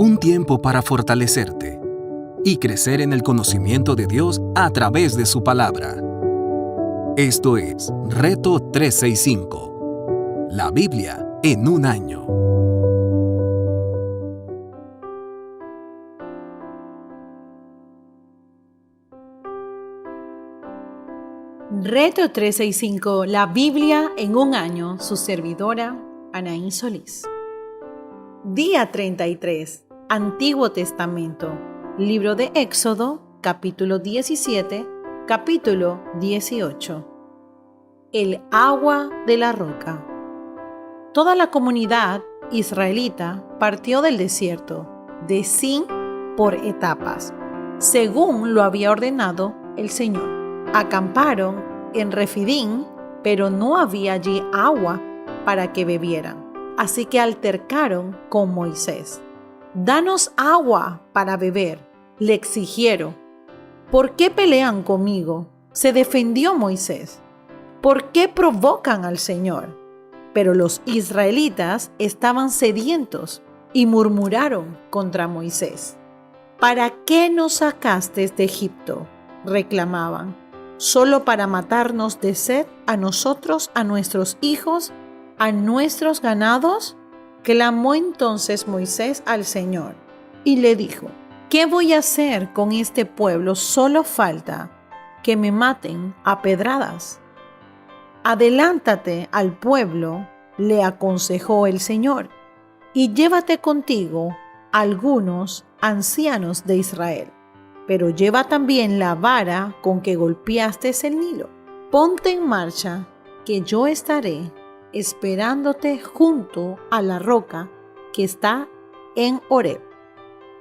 Un tiempo para fortalecerte y crecer en el conocimiento de Dios a través de su palabra. Esto es Reto 365. La Biblia en un año. Reto 365, la Biblia en un año, su servidora Anaí Solís. Día 33, Antiguo Testamento, libro de Éxodo, capítulo 17, capítulo 18. El agua de la roca. Toda la comunidad israelita partió del desierto de Sin por etapas, según lo había ordenado el Señor. Acamparon en Refidim, pero no había allí agua para que bebieran. Así que altercaron con Moisés. «Danos agua para beber», le exigieron. «¿Por qué pelean conmigo?», se defendió Moisés. «¿Por qué provocan al Señor?». Pero los israelitas estaban sedientos y murmuraron contra Moisés. «¿Para qué nos sacaste de Egipto?», reclamaban. «¿Solo para matarnos de sed a nosotros, a nuestros hijos, a nuestros ganados?». Clamó entonces Moisés al Señor y le dijo: «¿Qué voy a hacer con este pueblo? Solo falta que me maten a pedradas». «Adelántate al pueblo», le aconsejó el Señor, «y llévate contigo algunos ancianos de Israel. Pero lleva también la vara con que golpeaste el Nilo. Ponte en marcha, que yo estaré esperándote junto a la roca que está en Horeb.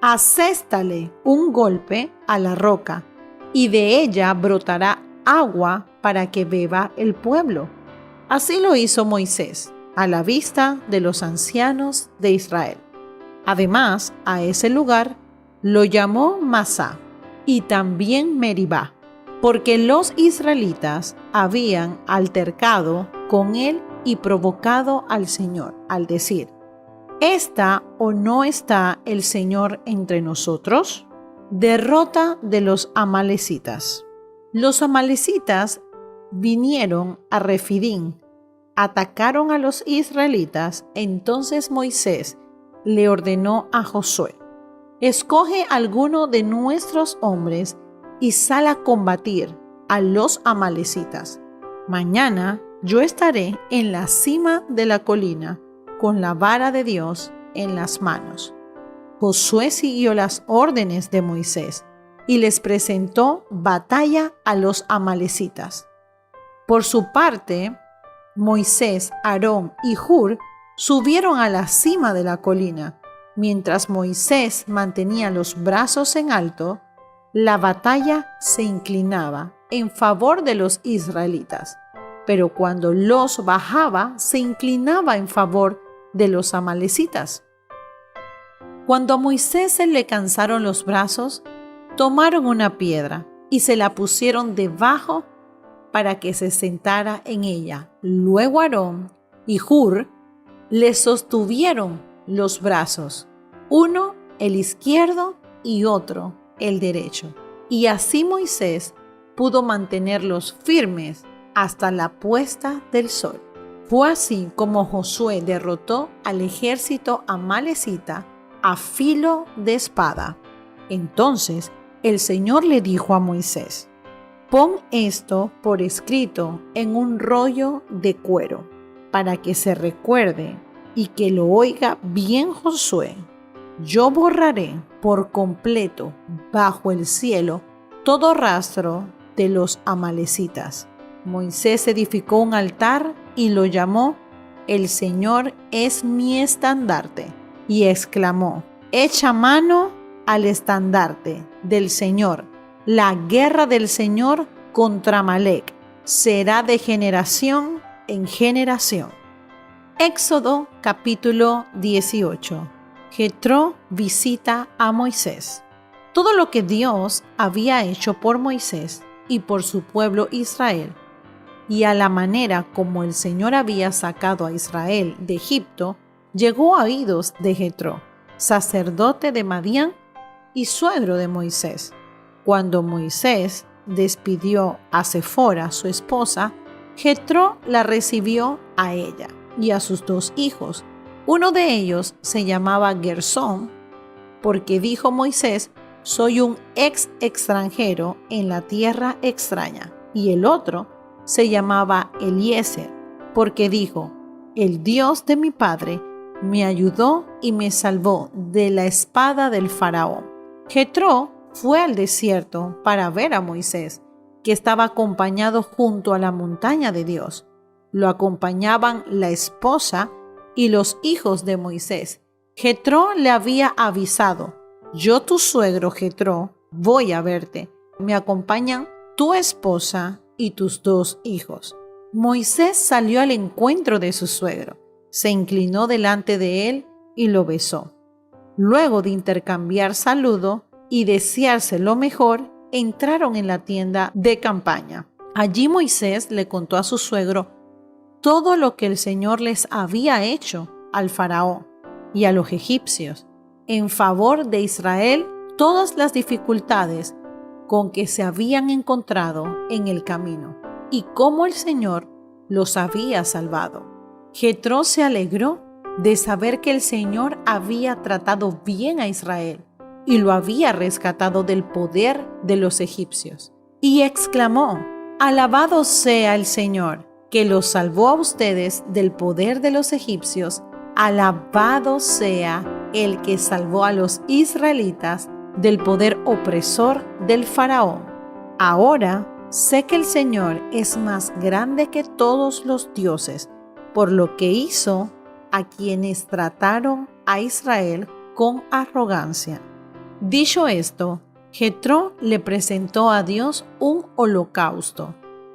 Aséstale un golpe a la roca, y de ella brotará agua para que beba el pueblo». Así lo hizo Moisés, a la vista de los ancianos de Israel. Además, a ese lugar lo llamó Masá y también Meribá, porque los israelitas habían altercado con él y provocado al Señor, al decir: ¿está o no está el Señor entre nosotros? Derrota de los amalecitas. Los amalecitas vinieron a Refidim, atacaron a los israelitas. Entonces Moisés le ordenó a Josué: «Escoge alguno de nuestros hombres y sal a combatir a los amalecitas. Mañana yo estaré en la cima de la colina con la vara de Dios en las manos». Josué siguió las órdenes de Moisés y les presentó batalla a los amalecitas. Por su parte, Moisés, Aarón y Hur subieron a la cima de la colina. Mientras Moisés mantenía los brazos en alto, la batalla se inclinaba en favor de los israelitas, pero cuando los bajaba, se inclinaba en favor de los amalecitas. Cuando a Moisés se le cansaron los brazos, tomaron una piedra y se la pusieron debajo para que se sentara en ella. Luego Aarón y Hur le sostuvieron los brazos, uno el izquierdo y otro el derecho. Y así Moisés pudo mantenerlos firmes hasta la puesta del sol. Fue así como Josué derrotó al ejército amalecita a filo de espada. Entonces el Señor le dijo a Moisés: «Pon esto por escrito en un rollo de cuero, para que se recuerde y que lo oiga bien Josué. Yo borraré por completo bajo el cielo todo rastro de los amalecitas». Moisés edificó un altar y lo llamó «El Señor es mi estandarte», y exclamó: «Echa mano al estandarte del Señor. La guerra del Señor contra Amalec será de generación en generación». Éxodo capítulo 18. Jetro visita a Moisés. Todo lo que Dios había hecho por Moisés y por su pueblo Israel, y a la manera como el Señor había sacado a Israel de Egipto, llegó a oídos de Jetro, sacerdote de Madián y suegro de Moisés. Cuando Moisés despidió a Sefora, su esposa, Jetro la recibió a ella y a sus 2 hijos. Uno de ellos se llamaba Gersón, porque dijo Moisés: soy un extranjero en la tierra extraña. Y el otro se llamaba Eliezer, porque dijo: el Dios de mi padre me ayudó y me salvó de la espada del faraón. Jetro fue al desierto para ver a Moisés, que estaba acompañado junto a la montaña de Dios. Lo acompañaban la esposa y los hijos de Moisés. Jetro le había avisado: yo, tu suegro Jetro, voy a verte. Me acompañan tu esposa y tus 2 hijos. Moisés salió al encuentro de su suegro, se inclinó delante de él y lo besó. Luego de intercambiar saludo y desearse lo mejor, entraron en la tienda de campaña. Allí Moisés le contó a su suegro todo lo que el Señor les había hecho al faraón y a los egipcios en favor de Israel, todas las dificultades con que se habían encontrado en el camino y cómo el Señor los había salvado. Jetro se alegró de saber que el Señor había tratado bien a Israel y lo había rescatado del poder de los egipcios. Y exclamó: alabado sea el Señor, que los salvó a ustedes del poder de los egipcios. Alabado sea el que salvó a los israelitas del poder opresor del faraón. Ahora sé que el Señor es más grande que todos los dioses, por lo que hizo a quienes trataron a Israel con arrogancia. Dicho esto, Jetro le presentó a Dios un holocausto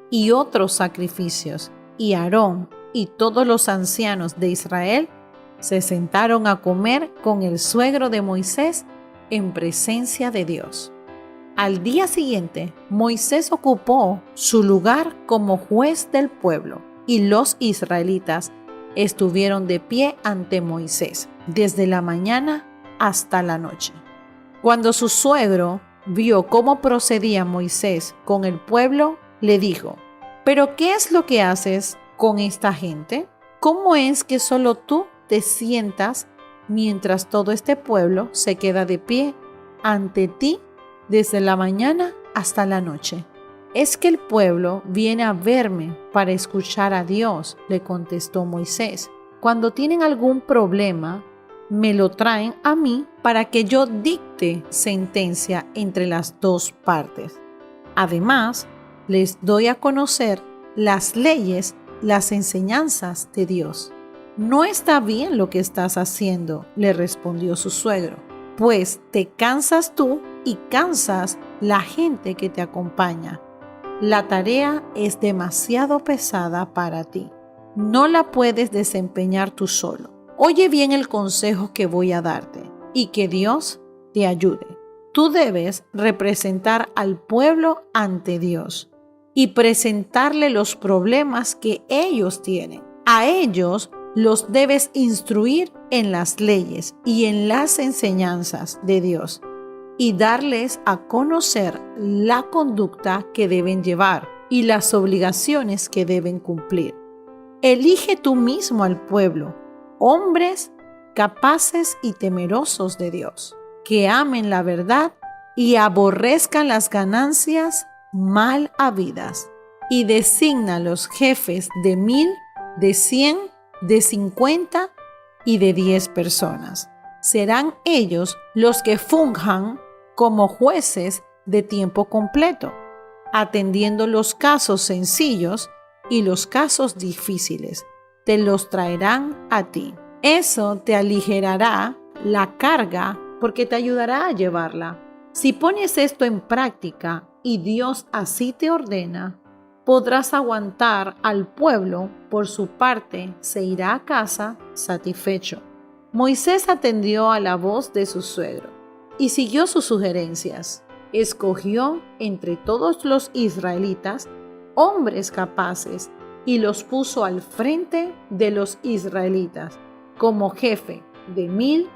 y otros sacrificios, y Aarón y todos los ancianos de Israel se sentaron a comer con el suegro de Moisés en presencia de Dios. Al día siguiente, Moisés ocupó su lugar como juez del pueblo, y los israelitas estuvieron de pie ante Moisés desde la mañana hasta la noche. Cuando su suegro vio cómo procedía Moisés con el pueblo, le dijo: ¿pero qué es lo que haces con esta gente? ¿Cómo es que solo tú te sientas mientras todo este pueblo se queda de pie ante ti desde la mañana hasta la noche? Es que el pueblo viene a verme para escuchar a Dios, le contestó Moisés. Cuando tienen algún problema, me lo traen a mí para que yo dicte sentencia entre las 2 partes. Además, les doy a conocer las leyes, las enseñanzas de Dios. No está bien lo que estás haciendo, le respondió su suegro, pues te cansas tú y cansas la gente que te acompaña. La tarea es demasiado pesada para ti. No la puedes desempeñar tú solo. Oye bien el consejo que voy a darte y que Dios te ayude. Tú debes representar al pueblo ante Dios y presentarle los problemas que ellos tienen. A ellos los debes instruir en las leyes y en las enseñanzas de Dios y darles a conocer la conducta que deben llevar y las obligaciones que deben cumplir. Elige tú mismo al pueblo, hombres capaces y temerosos de Dios, que amen la verdad y aborrezcan las ganancias mal habidas, y designa los jefes de 1000, de 100, de 50 y de 10 personas. Serán ellos los que funjan como jueces de tiempo completo, atendiendo los casos sencillos y los casos difíciles. Te los traerán a ti. Eso te aligerará la carga porque te ayudará a llevarla. Si pones esto en práctica y Dios así te ordena, podrás aguantar al pueblo. Por su parte, se irá a casa satisfecho. Moisés atendió a la voz de su suegro y siguió sus sugerencias. Escogió entre todos los israelitas hombres capaces y los puso al frente de los israelitas como jefe de 1000,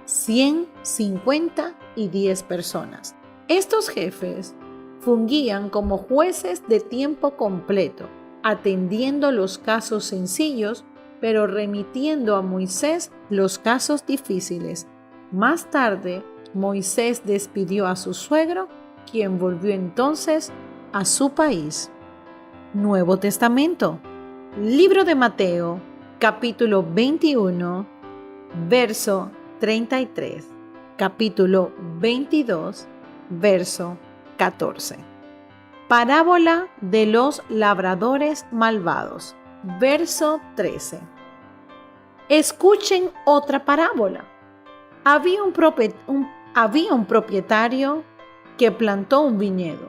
100, 50 y 10 personas. Estos jefes fungían como jueces de tiempo completo, atendiendo los casos sencillos, pero remitiendo a Moisés los casos difíciles. Más tarde, Moisés despidió a su suegro, quien volvió entonces a su país. Nuevo Testamento. Libro de Mateo, capítulo 21, verso 33. Capítulo 22, verso 14. Parábola de los labradores malvados. Verso 13. Escuchen otra parábola. Había un propietario que plantó un viñedo,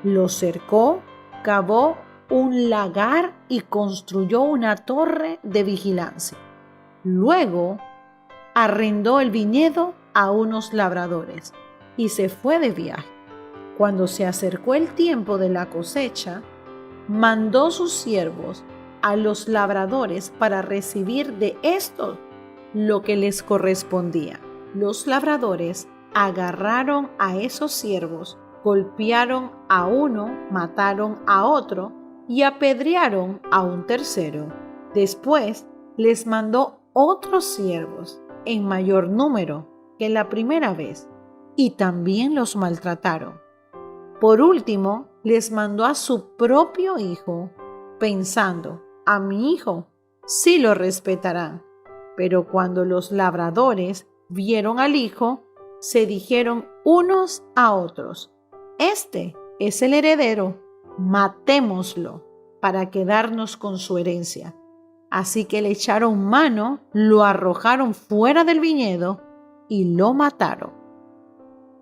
lo cercó, cavó un lagar y construyó una torre de vigilancia. Luego, arrendó el viñedo a unos labradores y se fue de viaje. Cuando se acercó el tiempo de la cosecha, mandó sus siervos a los labradores para recibir de estos lo que les correspondía. Los labradores agarraron a esos siervos, golpearon a uno, mataron a otro y apedrearon a un tercero. Después les mandó otros siervos en mayor número que la primera vez y también los maltrataron. Por último, les mandó a su propio hijo, pensando: a mi hijo sí lo respetarán. Pero cuando los labradores vieron al hijo, se dijeron unos a otros: este es el heredero, matémoslo para quedarnos con su herencia. Así que le echaron mano, lo arrojaron fuera del viñedo y lo mataron.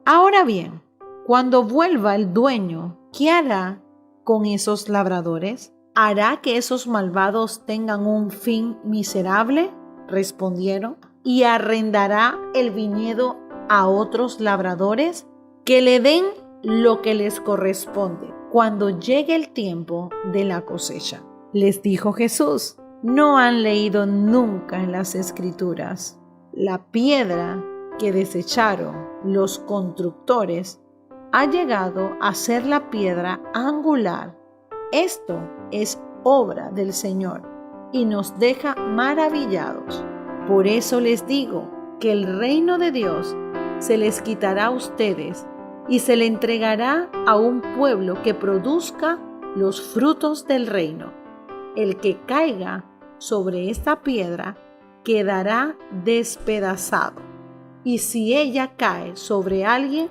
Ahora bien, cuando vuelva el dueño, ¿qué hará con esos labradores? ¿Hará que esos malvados tengan un fin miserable? Respondieron. ¿Y arrendará el viñedo a otros labradores que le den lo que les corresponde cuando llegue el tiempo de la cosecha? Les dijo Jesús: ¿no han leído nunca en las Escrituras? La piedra que desecharon los constructores ha llegado a ser la piedra angular. Esto es obra del Señor y nos deja maravillados. Por eso les digo que el reino de Dios se les quitará a ustedes y se le entregará a un pueblo que produzca los frutos del reino. El que caiga sobre esta piedra quedará despedazado, y si ella cae sobre alguien,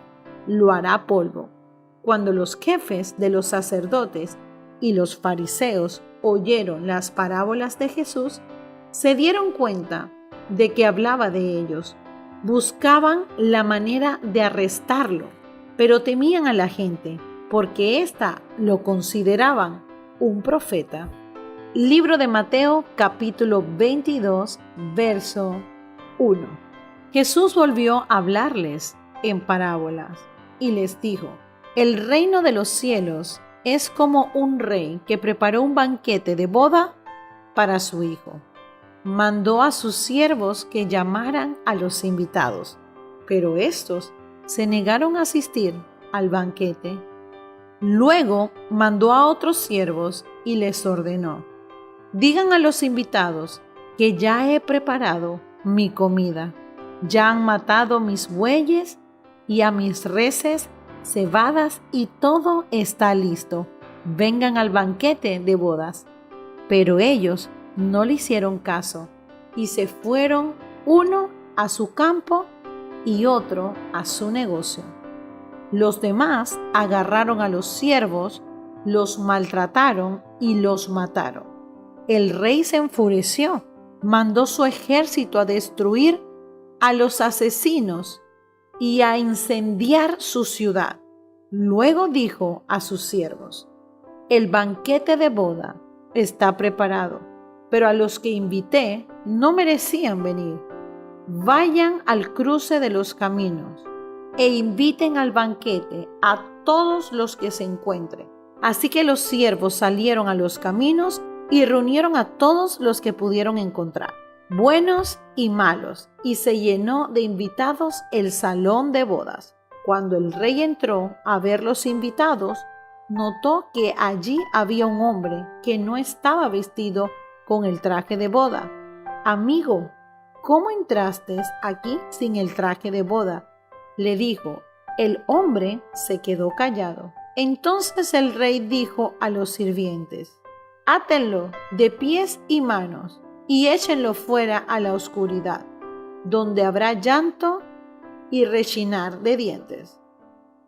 lo hará polvo. Cuando los jefes de los sacerdotes y los fariseos oyeron las parábolas de Jesús, se dieron cuenta de que hablaba de ellos. Buscaban la manera de arrestarlo, pero temían a la gente, porque ésta lo consideraban un profeta. Libro de Mateo, capítulo 22, verso 1. Jesús volvió a hablarles en parábolas y les dijo: el reino de los cielos es como un rey que preparó un banquete de boda para su hijo. Mandó a sus siervos que llamaran a los invitados, pero estos se negaron a asistir al banquete. Luego mandó a otros siervos y les ordenó: digan a los invitados que ya he preparado mi comida. Ya han matado mis bueyes y a mis reses cebadas y todo está listo. Vengan al banquete de bodas. Pero ellos no le hicieron caso y se fueron, uno a su campo y otro a su negocio. Los demás agarraron a los siervos, los maltrataron y los mataron. El rey se enfureció, mandó su ejército a destruir a los asesinos y a incendiar su ciudad. Luego dijo a sus siervos: el banquete de boda está preparado, pero a los que invité no merecían venir. Vayan al cruce de los caminos e inviten al banquete a todos los que se encuentren. Así que los siervos salieron a los caminos y reunieron a todos los que pudieron encontrar. buenos y malos, y se llenó de invitados el salón de bodas. Cuando el rey entró a ver los invitados, notó que allí había un hombre que no estaba vestido con el traje de boda. «Amigo, ¿cómo entraste aquí sin el traje de boda?», le dijo. El hombre se quedó callado. Entonces el rey dijo a los sirvientes: «Átenlo de pies y manos y échenlo fuera a la oscuridad, donde habrá llanto y rechinar de dientes,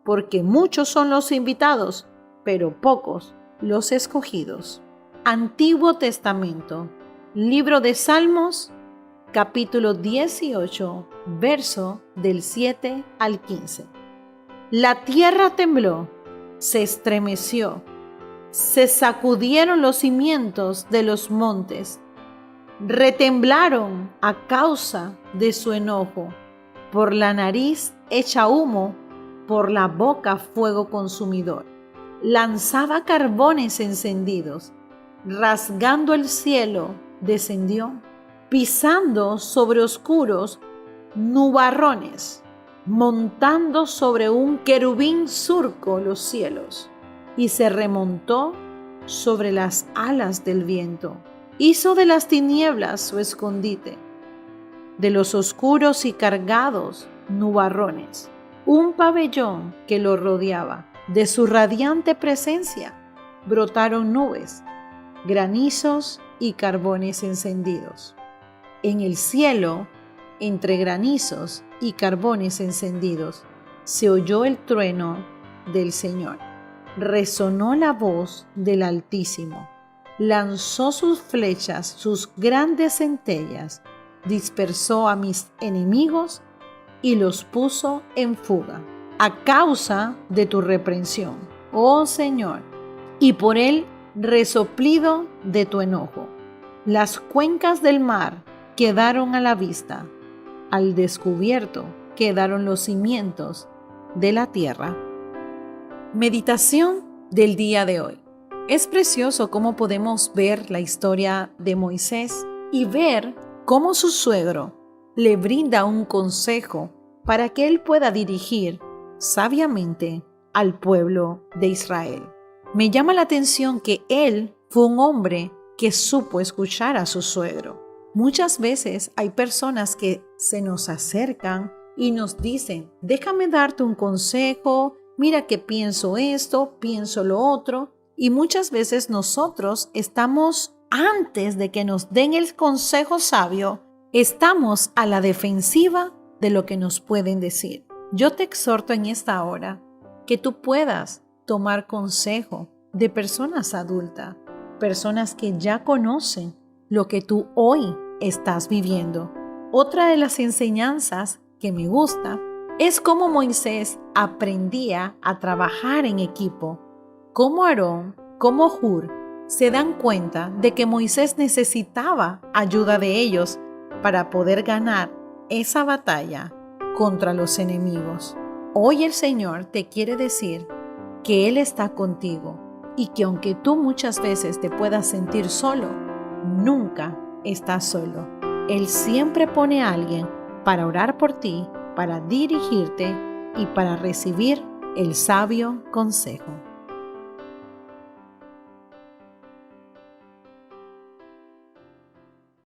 porque muchos son los invitados, pero pocos los escogidos». Antiguo Testamento, Libro de Salmos, capítulo 18, verso del 7 al 15. La tierra tembló, se estremeció, se sacudieron los cimientos de los montes, retemblaron a causa de su enojo, por la nariz echa humo, por la boca fuego consumidor. Lanzaba carbones encendidos, rasgando el cielo descendió, pisando sobre oscuros nubarrones, montando sobre un querubín surcó los cielos y se remontó sobre las alas del viento. Hizo de las tinieblas su escondite, de los oscuros y cargados nubarrones, un pabellón que lo rodeaba. De su radiante presencia brotaron nubes, granizos y carbones encendidos. En el cielo, entre granizos y carbones encendidos, se oyó el trueno del Señor. Resonó la voz del Altísimo. Lanzó sus flechas, sus grandes centellas, dispersó a mis enemigos y los puso en fuga, a causa de tu reprensión, oh Señor, y por el resoplido de tu enojo. Las cuencas del mar quedaron a la vista, al descubierto quedaron los cimientos de la tierra. Meditación del día de hoy. Es precioso cómo podemos ver la historia de Moisés y ver cómo su suegro le brinda un consejo para que él pueda dirigir sabiamente al pueblo de Israel. Me llama la atención que él fue un hombre que supo escuchar a su suegro. Muchas veces hay personas que se nos acercan y nos dicen: déjame darte un consejo, mira que pienso esto, pienso lo otro. Y muchas veces nosotros estamos, antes de que nos den el consejo sabio, estamos a la defensiva de lo que nos pueden decir. Yo te exhorto en esta hora que tú puedas tomar consejo de personas adultas, personas que ya conocen lo que tú hoy estás viviendo. Otra de las enseñanzas que me gusta es cómo Moisés aprendía a trabajar en equipo. Cómo Aarón, como Hur, se dan cuenta de que Moisés necesitaba ayuda de ellos para poder ganar esa batalla contra los enemigos. Hoy el Señor te quiere decir que Él está contigo y que aunque tú muchas veces te puedas sentir solo, nunca estás solo. Él siempre pone a alguien para orar por ti, para dirigirte y para recibir el sabio consejo.